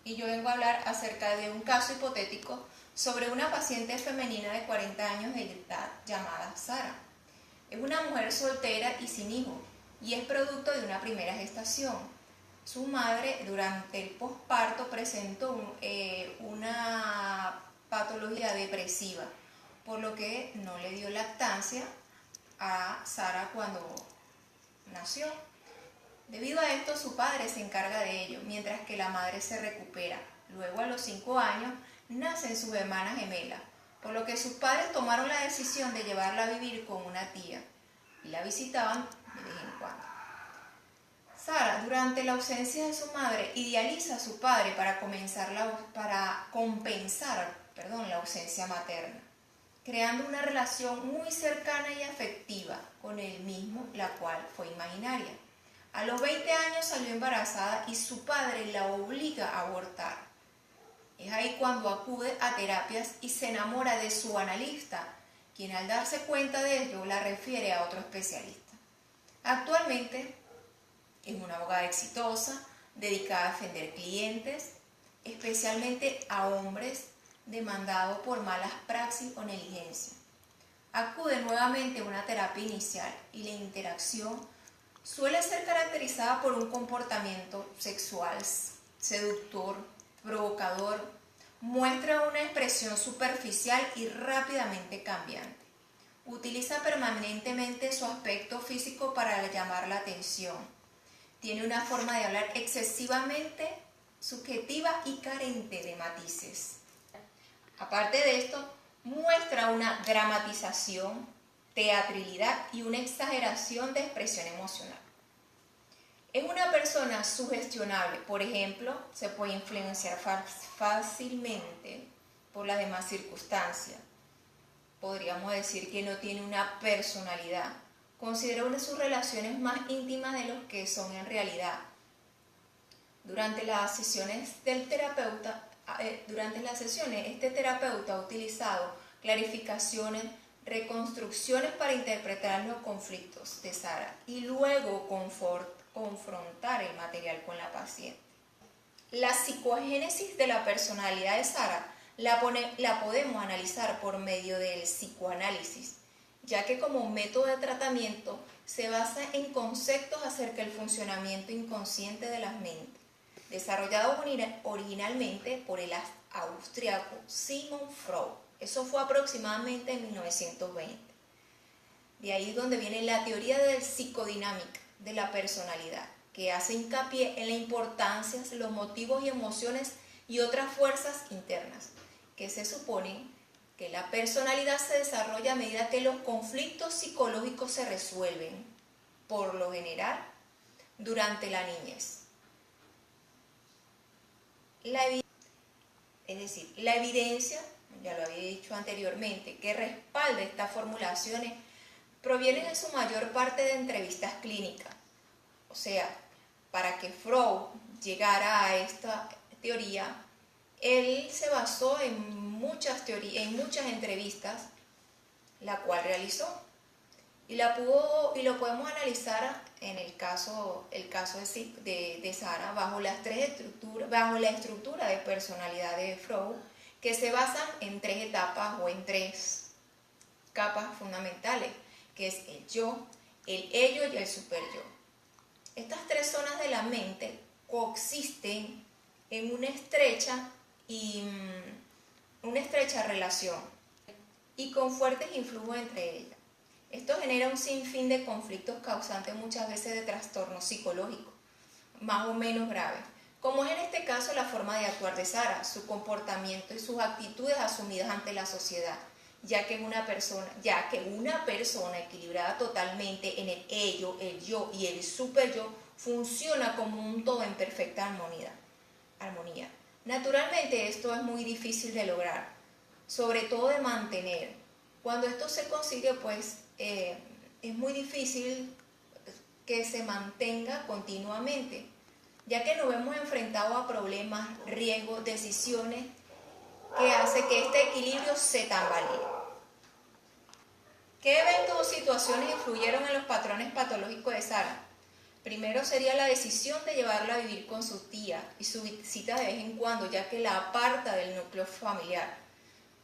y yo vengo a hablar acerca de un caso hipotético sobre una paciente femenina de 40 años de edad llamada Sara. Es una mujer soltera y sin hijo y es producto de una primera gestación. Su madre durante el posparto presentó una patología depresiva, por lo que no le dio lactancia a Sara cuando nació. Debido a esto, su padre se encarga de ello, mientras que la madre se recupera. Luego, a los 5 años, nacen sus hermanas gemelas, por lo que sus padres tomaron la decisión de llevarla a vivir con una tía y la visitaban de vez en cuando. Sara, durante la ausencia de su madre, idealiza a su padre para compensar la ausencia materna, creando una relación muy cercana y afectiva con él mismo, la cual fue imaginaria. A los 20 años salió embarazada y su padre la obliga a abortar. Es ahí cuando acude a terapias y se enamora de su analista, quien al darse cuenta de ello la refiere a otro especialista. Actualmente es una abogada exitosa, dedicada a defender clientes, especialmente a hombres demandados por malas praxis o negligencia. Acude nuevamente a una terapia inicial y la interacción suele ser caracterizada por un comportamiento sexual seductor, provocador, muestra una expresión superficial y rápidamente cambiante. Utiliza permanentemente su aspecto físico para llamar la atención. Tiene una forma de hablar excesivamente subjetiva y carente de matices. Aparte de esto, muestra una dramatización, teatralidad y una exageración de expresión emocional. Es una persona sugestionable, por ejemplo, se puede influenciar fácilmente por las demás circunstancias. Podríamos decir que no tiene una personalidad. Considera una de sus relaciones más íntimas de lo que son en realidad. Durante las sesiones, este terapeuta ha utilizado clarificaciones, reconstrucciones para interpretar los conflictos de Sara y luego confrontar el material con la paciente. La psicogénesis de la personalidad de Sara la podemos analizar por medio del psicoanálisis, ya que como método de tratamiento se basa en conceptos acerca del funcionamiento inconsciente de las mentes, desarrollado originalmente por el austriaco Sigmund Freud. Eso fue aproximadamente en 1920. De ahí es donde viene la teoría de psicodinámica de la personalidad, que hace hincapié en la importancia de los motivos y emociones y otras fuerzas internas, que se supone que la personalidad se desarrolla a medida que los conflictos psicológicos se resuelven, por lo general, durante la niñez. La evidencia, ya lo había dicho anteriormente, que respalda estas formulaciones provienen en su mayor parte de entrevistas clínicas. O sea, para que Freud llegara a esta teoría, él se basó en muchas entrevistas, la cual realizó. Y lo podemos analizar en el caso de Sara bajo la estructura de personalidad de Freud, que se basan en 3 etapas o en 3 capas fundamentales, que es el yo, el ello y el superyo. Estas 3 zonas de la mente coexisten en una estrecha relación y con fuertes influjos entre ellas. Esto genera un sinfín de conflictos causantes muchas veces de trastornos psicológicos, más o menos graves, como es en este caso la forma de actuar de Sara, su comportamiento y sus actitudes asumidas ante la sociedad, ya que una persona equilibrada totalmente en el ello, el yo y el superyo funciona como un todo en perfecta armonía. Naturalmente esto es muy difícil de lograr, sobre todo de mantener. Cuando esto se consigue, pues es muy difícil que se mantenga continuamente, ya que nos vemos enfrentados a problemas, riesgos, decisiones que hace que este equilibrio se tambalee. ¿Qué eventos o situaciones influyeron en los patrones patológicos de Sara? Primero sería la decisión de llevarla a vivir con su tía y su visita de vez en cuando, ya que la aparta del núcleo familiar.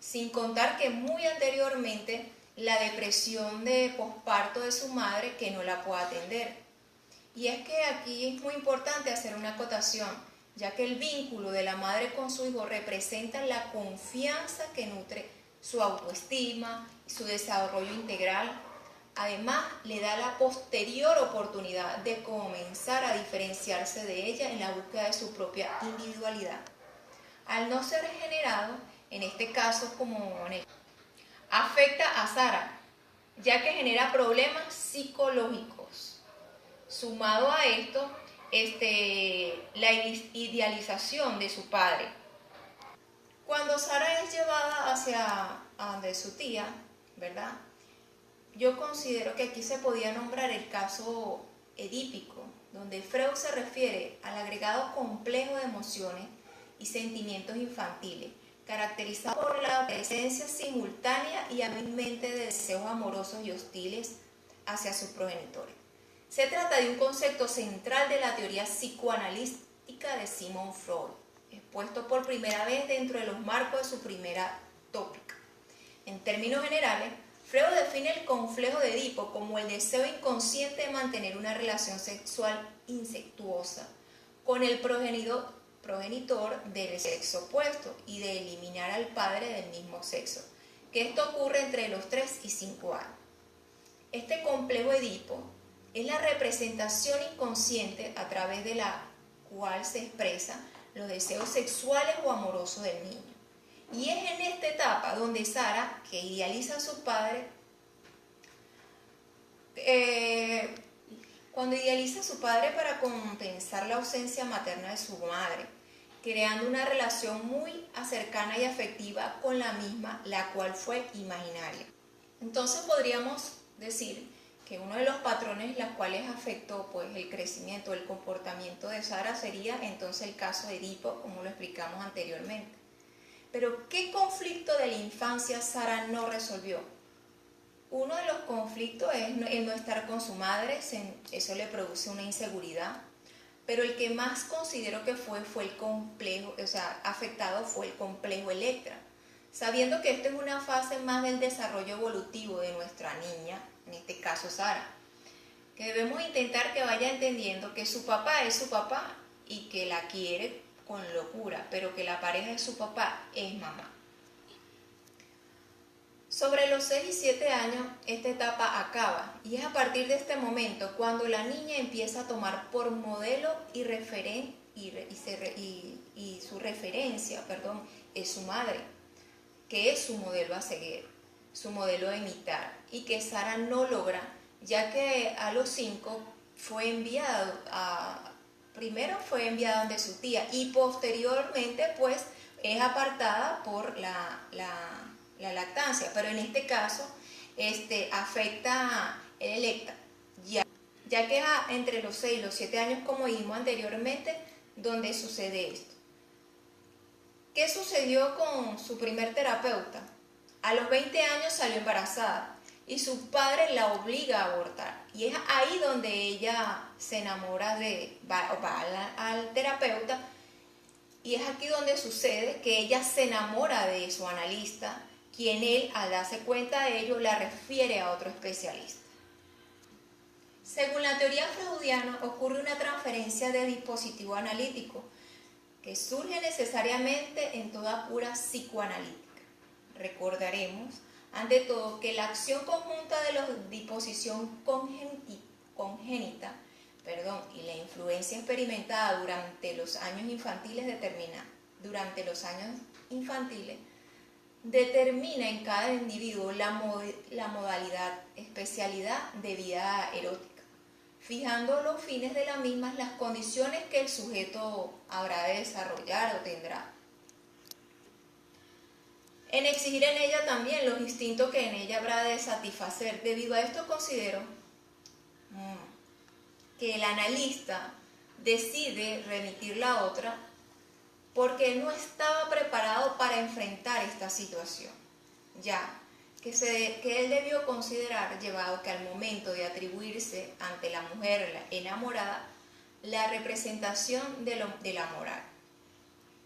Sin contar que muy anteriormente la depresión de posparto de su madre que no la puede atender. Y es que aquí es muy importante hacer una acotación, ya que el vínculo de la madre con su hijo representa la confianza que nutre su autoestima y su desarrollo integral. Además, le da la posterior oportunidad de comenzar a diferenciarse de ella en la búsqueda de su propia individualidad. Al no ser regenerado, en este caso afecta a Sara, ya que genera problemas psicológicos. Sumado a esto, la idealización de su padre. Cuando Sara es llevada hacia donde su tía, ¿verdad? Yo considero que aquí se podía nombrar el caso edípico, donde Freud se refiere al agregado complejo de emociones y sentimientos infantiles, caracterizado por la presencia simultánea y hábilmente de deseos amorosos y hostiles hacia sus progenitores. Se trata de un concepto central de la teoría psicoanalítica de Sigmund Freud, expuesto por primera vez dentro de los marcos de su primera tópica. En términos generales, Freud define el complejo de Edipo como el deseo inconsciente de mantener una relación sexual incestuosa con el progenitor del sexo opuesto y de eliminar al padre del mismo sexo, que esto ocurre entre los 3 y 5 años. Este complejo Edipo es la representación inconsciente a través de la cual se expresan los deseos sexuales o amorosos del niño. Y es en esta etapa donde Sara, que idealiza a su padre, cuando idealiza a su padre para compensar la ausencia materna de su madre, creando una relación muy cercana y afectiva con la misma, la cual fue imaginaria. Entonces podríamos decir que uno de los patrones los cuales afectó pues, el crecimiento, el comportamiento de Sara sería entonces el caso de Edipo, como lo explicamos anteriormente. Pero ¿qué conflicto de la infancia Sara no resolvió? Uno de los conflictos es el no estar con su madre, eso le produce una inseguridad, pero el que más considero que fue el complejo, afectado fue el complejo Electra, sabiendo que esta es una fase más del desarrollo evolutivo de nuestra niña, en este caso Sara, que debemos intentar que vaya entendiendo que su papá es su papá y que la quiere con locura, pero que la pareja de su papá es mamá. Sobre los 6 y 7 años, esta etapa acaba y es a partir de este momento cuando la niña empieza a tomar por modelo y su referencia es su madre, que es su modelo a seguir, su modelo a imitar y que Sara no logra, ya que a los 5 primero fue enviada donde su tía y posteriormente pues es apartada por la lactancia, pero en este caso afecta el Electra, ya que es entre los 6 y los 7 años, como vimos anteriormente, donde sucede esto. ¿Qué sucedió con su primer terapeuta? A los 20 años salió embarazada y su padre la obliga a abortar. Y es ahí donde ella se enamora va al terapeuta, y es aquí donde sucede que ella se enamora de su analista, quien él, al darse cuenta de ello, la refiere a otro especialista. Según la teoría freudiana, ocurre una transferencia de dispositivo analítico que surge necesariamente en toda cura psicoanalítica. Recordaremos, ante todo, que la acción conjunta de la disposición congénita y la influencia experimentada durante los años infantiles determina en cada individuo la modalidad, especialidad de vida erótica, fijando los fines de la misma, las condiciones que el sujeto habrá de desarrollar o tendrá. En exigir en ella también los instintos que en ella habrá de satisfacer. Debido a esto considero que el analista decide remitirla a otra porque no estaba preparado para enfrentar esta situación, ya que él debió considerar, llevado que al momento de atribuirse ante la mujer la enamorada la representación de la moral,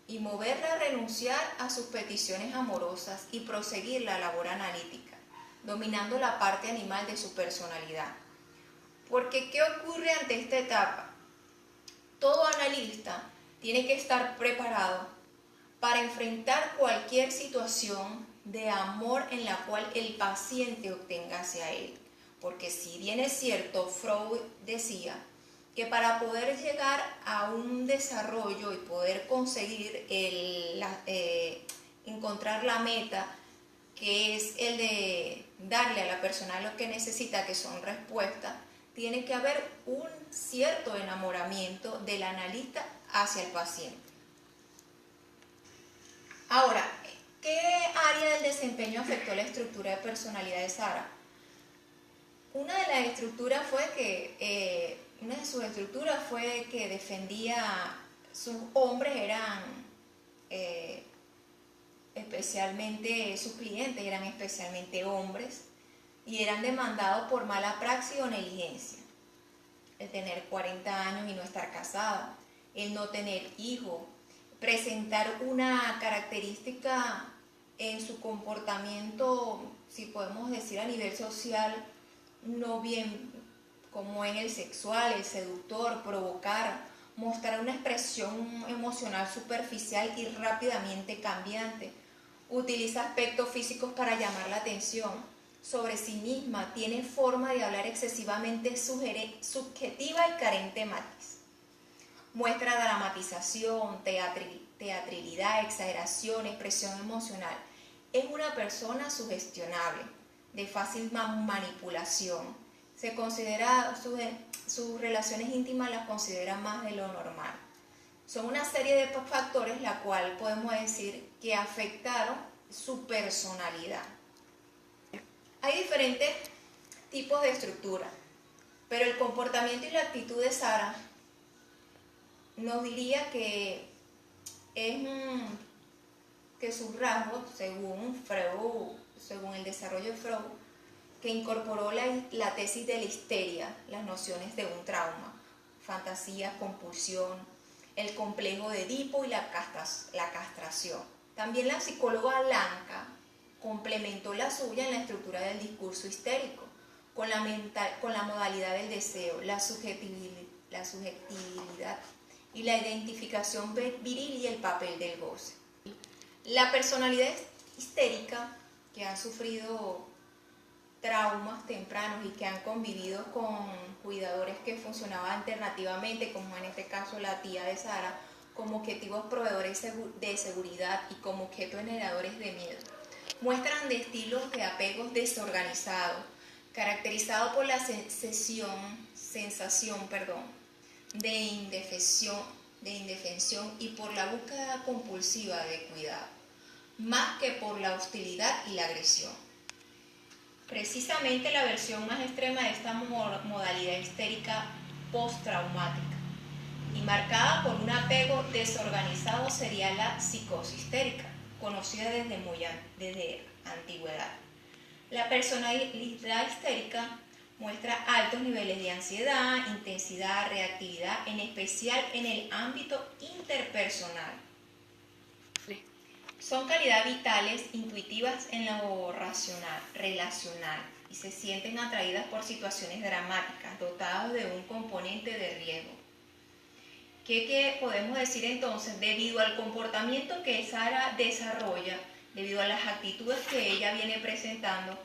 y moverla a renunciar a sus peticiones amorosas y proseguir la labor analítica, dominando la parte animal de su personalidad. Porque ¿qué ocurre ante esta etapa? Todo analista tiene que estar preparado para enfrentar cualquier situación de amor en la cual el paciente obtenga hacia él. Porque si bien es cierto, Freud decía que para poder llegar a un desarrollo y poder conseguir encontrar la meta, que es el de darle a la persona lo que necesita, que son respuestas, tiene que haber un cierto enamoramiento del analista hacia el paciente. Ahora, ¿qué área del desempeño afectó la estructura de personalidad de Sara? Una de las estructuras fue que una de sus estructuras fue que defendía, sus hombres eran especialmente, sus clientes eran especialmente hombres y eran demandados por mala praxis o negligencia. El tener 40 años y no estar casada, el no tener hijos, presentar una característica en su comportamiento, si podemos decir a nivel social, no bien como en el sexual, el seductor, provocar, mostrar una expresión emocional superficial y rápidamente cambiante, utiliza aspectos físicos para llamar la atención sobre sí misma, tiene forma de hablar excesivamente subjetiva y carente de matiz. Muestra dramatización, teatralidad, exageración, expresión emocional. Es una persona sugestionable, de fácil manipulación. Se considera, sus relaciones íntimas las considera más de lo normal. Son una serie de factores la cual podemos decir que afectaron su personalidad. Hay diferentes tipos de estructura, pero el comportamiento y la actitud de Sara nos diría que que sus rasgos, según Freud, según el desarrollo de Freud, que incorporó la tesis de la histeria, las nociones de un trauma, fantasía, compulsión, el complejo de Edipo y la castración. También la psicóloga Lanka complementó la suya en la estructura del discurso histérico, con la modalidad del deseo, la subjetividad y la identificación viril y el papel del goce. La personalidad histérica, que han sufrido traumas tempranos y que han convivido con cuidadores que funcionaban alternativamente, como en este caso la tía de Sara, como objetivos proveedores de seguridad y como objetos generadores de miedo. Muestran de estilos de apegos desorganizados, caracterizados por la sensación de indefensión y por la búsqueda compulsiva de cuidado, más que por la hostilidad y la agresión. Precisamente la versión más extrema de esta modalidad histérica postraumática y marcada por un apego desorganizado sería la psicosis histérica, conocida desde antigüedad. La personalidad histérica muestra altos niveles de ansiedad, intensidad, reactividad, en especial en el ámbito interpersonal. Son calidades vitales, intuitivas en lo racional, relacional, y se sienten atraídas por situaciones dramáticas, dotadas de un componente de riesgo. ¿Qué podemos decir entonces? Debido al comportamiento que Sara desarrolla, debido a las actitudes que ella viene presentando,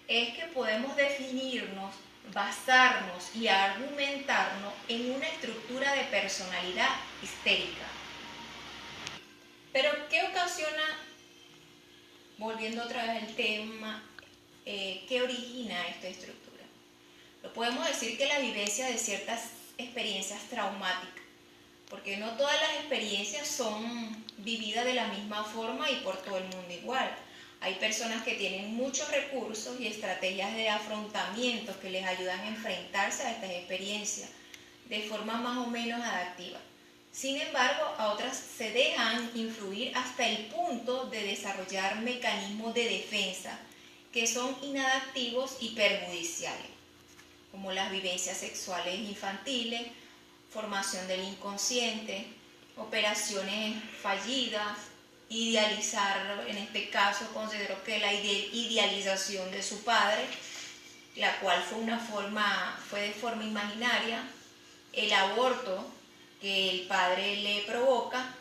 es que podemos definirnos, basarnos y argumentarnos en una estructura de personalidad histérica. Pero ¿qué ocasiona, volviendo otra vez al tema, qué origina esta estructura? Lo podemos decir que la vivencia de ciertas experiencias traumáticas, porque no todas las experiencias son vividas de la misma forma y por todo el mundo igual. Hay personas que tienen muchos recursos y estrategias de afrontamiento que les ayudan a enfrentarse a estas experiencias de forma más o menos adaptiva. Sin embargo, a otras se dejan influir hasta el punto de desarrollar mecanismos de defensa que son inadaptivos y perjudiciales, como las vivencias sexuales infantiles, formación del inconsciente, operaciones fallidas, idealizar, en este caso considero que la idealización de su padre, la cual fue de forma imaginaria, el aborto que el padre le provoca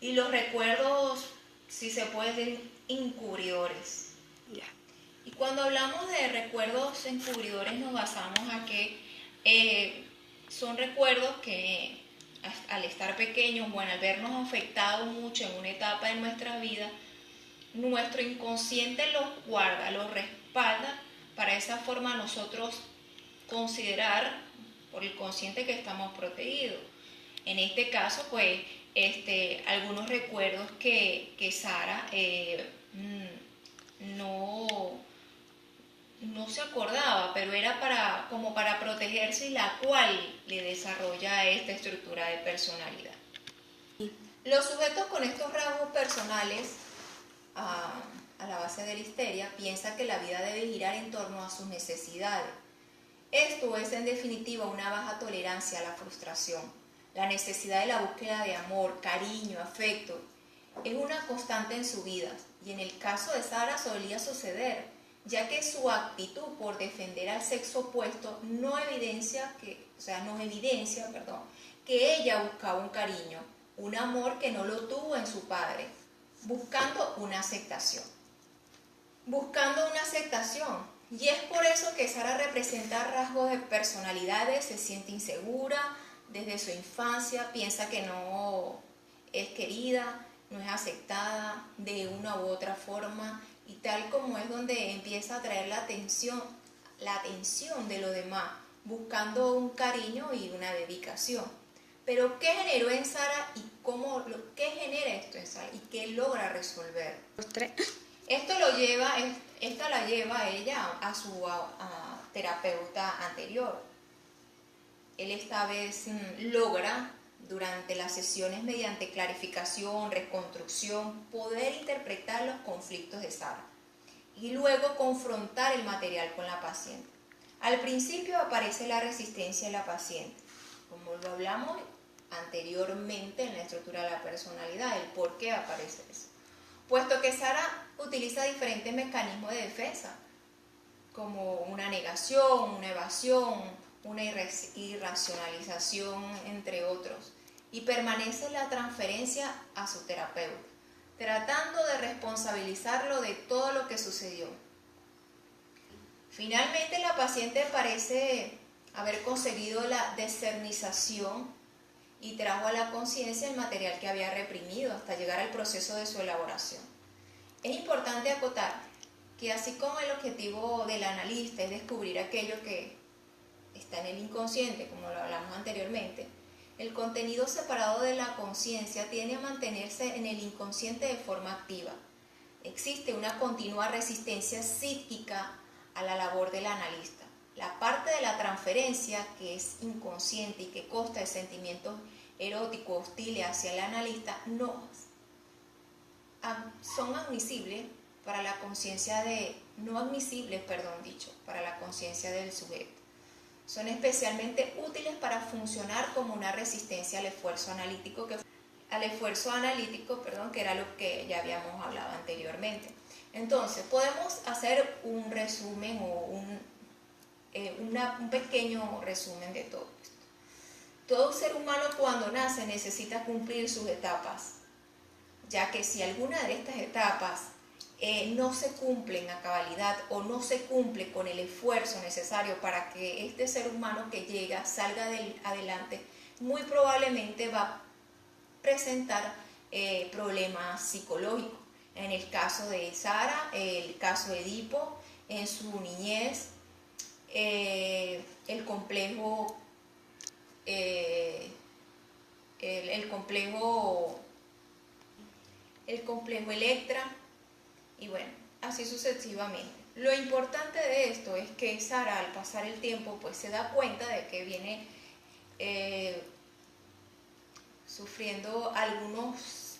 y los recuerdos, si se puede decir, encubridores. Ya. Y cuando hablamos de recuerdos encubridores nos basamos a que son recuerdos que al estar pequeños, bueno, al vernos afectados mucho en una etapa de nuestra vida, nuestro inconsciente los guarda, los respalda, para de esa forma nosotros considerar por el consciente que estamos protegidos. En este caso, pues, algunos recuerdos que Sara no se acordaba, pero era como para protegerse, y la cual le desarrolla esta estructura de personalidad. Los sujetos con estos rasgos personales a la base de la histeria piensan que la vida debe girar en torno a sus necesidades. Esto es en definitiva una baja tolerancia a la frustración. La necesidad de la búsqueda de amor, cariño, afecto es una constante en su vida, y en el caso de Sara solía suceder, ya que su actitud por defender al sexo opuesto no evidencia que ella buscaba un cariño, un amor que no lo tuvo en su padre, buscando una aceptación. Y es por eso que Sara representa rasgos de personalidades, se siente insegura desde su infancia, piensa que no es querida, no es aceptada de una u otra forma, y tal como es donde empieza a atraer la atención de los demás, buscando un cariño y una dedicación. Pero ¿qué generó en Sara y qué genera esto en Sara y qué logra resolver? Esta la lleva a ella a su terapeuta anterior. Él esta vez logra, durante las sesiones, mediante clarificación, reconstrucción, poder interpretar los conflictos de Sara y luego confrontar el material con la paciente. Al principio aparece la resistencia de la paciente, como lo hablamos anteriormente en la estructura de la personalidad, el por qué aparece eso. Puesto que Sara utiliza diferentes mecanismos de defensa, como una negación, una evasión, una irracionalización, entre otros, y permanece la transferencia a su terapeuta, tratando de responsabilizarlo de todo lo que sucedió. Finalmente, la paciente parece haber conseguido la desernización y trajo a la conciencia el material que había reprimido hasta llegar al proceso de su elaboración. Es importante acotar que así como el objetivo del analista es descubrir aquello que está en el inconsciente, como lo hablamos anteriormente, el contenido separado de la conciencia tiende a mantenerse en el inconsciente de forma activa. Existe una continua resistencia psíquica a la labor del analista. La parte de la transferencia, que es inconsciente y que consta de sentimientos eróticos hostiles hacia el analista, son admisibles para la conciencia para la conciencia del sujeto. Son especialmente útiles para funcionar como una resistencia al esfuerzo analítico, que era lo que ya habíamos hablado anteriormente. Entonces, podemos hacer un resumen o un pequeño resumen de todo esto. Todo ser humano cuando nace necesita cumplir sus etapas, ya que si alguna de estas etapas no se cumplen a cabalidad o no se cumple con el esfuerzo necesario para que este ser humano que llega salga adelante, muy probablemente va a presentar problemas psicológicos. En el caso de Sara, el caso de Edipo, en su niñez, el complejo Electra, y bueno, así sucesivamente. Lo importante de esto es que Sara, al pasar el tiempo, pues se da cuenta de que viene sufriendo algunos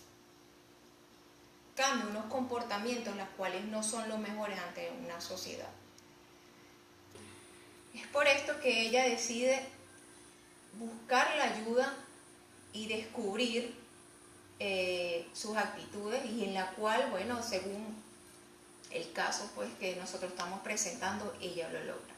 cambios, unos comportamientos los cuales no son los mejores ante una sociedad. Es por esto que ella decide buscar la ayuda y descubrir sus actitudes, y en la cual, bueno, según el caso pues que nosotros estamos presentando, ella lo logra.